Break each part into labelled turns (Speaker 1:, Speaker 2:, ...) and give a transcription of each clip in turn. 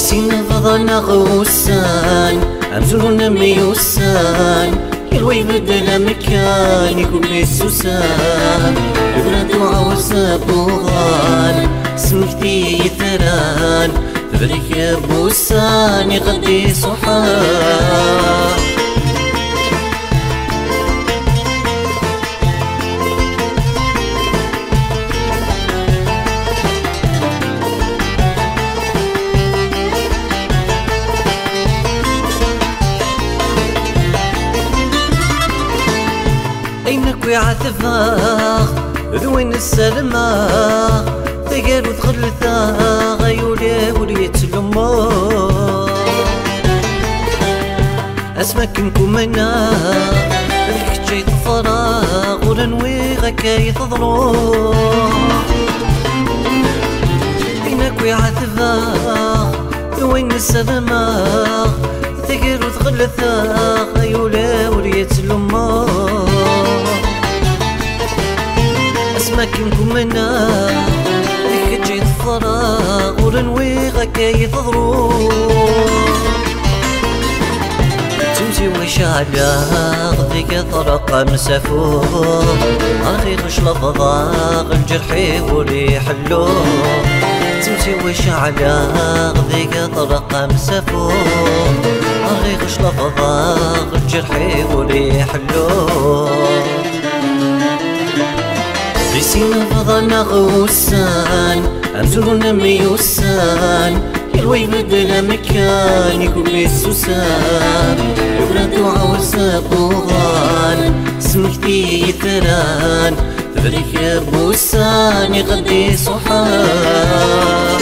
Speaker 1: سين فضلنا غوسان أمزلنا ميوسان يلوي بدل مكان يكون السوسان البلاد وعوسا بوغان سمكتي ثران تبريك يا بوسان يغدي صحان أينك ويعتفاخ ذوين السلمى ثقال وثغل ثاغ يولي وليت لما أسمك نكون منا ذيك جيت فراغ ولنوي غكاي تضلو أينك ويعتفاخ ذوين السلمى ثقال وثغل ثاغ يولي وليت لما اسمك نكون منا ذيك جيت فراغ ولنوي غكاي تضرو تمشي وشعلاغ ذيك طرق مسافوغ أخي خش لفظاغ الجرحي وريح اللوغ تمشي وشعلاغ ذيك طرق مسافوغ أخي خش لفظاغ الجرحي وريح اللوغ بسين فضلنا غوسان أمزلنا ميوسان يلوي بدل مكان يكون السوسان البلاد وعوسا بوغان سمكتي ثران تبريك يا بوسان يغدي صحان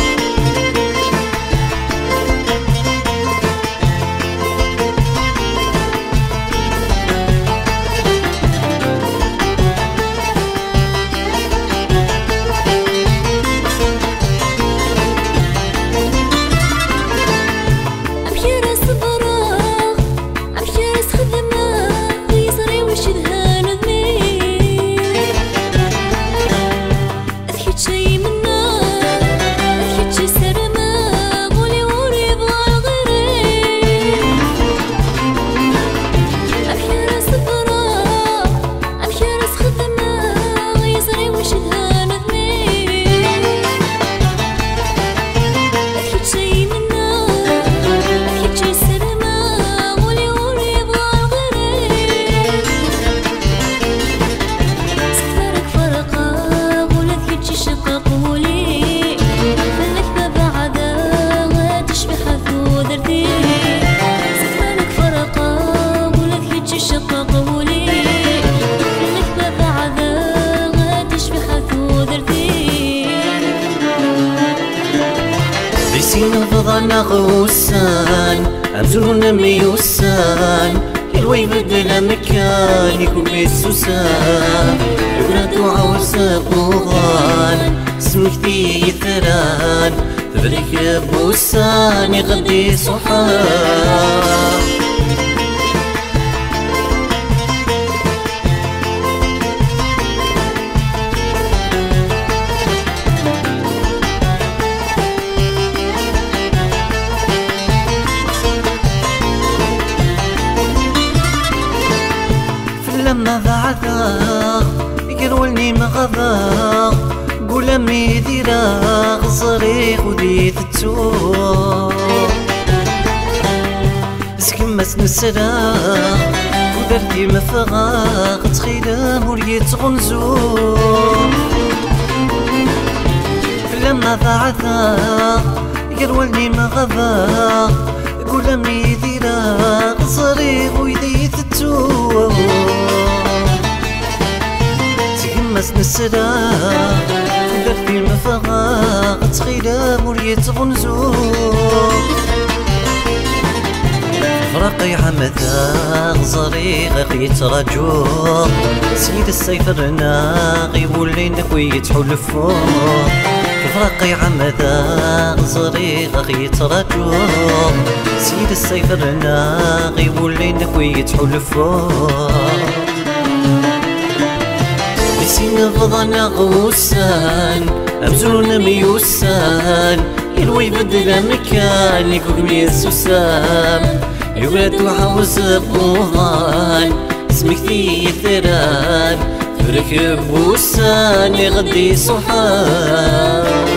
Speaker 1: بسين فضلنا غوسان أمزلنا ميوسان يلوي بدل مكان يكون السوسان البلاد وعوسا بوغان سمكتي ثران تبريك يا بوسان يغدي صحان لما بعثاغ يقرولني مغضاغ قول امي ديراغ صريخ وديت التوغ سكمس نسراغ ودرتي مفغاغ تخيلم وريت غنزوغ لما بعثاغ يقرولني مغضاغ قول امي ديراغ صريخ وديت التوغ تقمس نسراغ درتي المفغاغ تخيلم وريت غنزوغ فرقي عمداغ زريغ يترجوغ سيد السيف الرناغ يولي نكوي يتحلفوغ فرقي عمداغ زريغ يترجوغ سيد السيف الرناغ يولي نكوي يتحلفوغ بسين فضلنا غوسان أمزلنا ميوسان الوي بدل مكان يكوك ميس وسام يولد وحوز بوهان اسمك ذي ثران فركب وسان يغدي صحان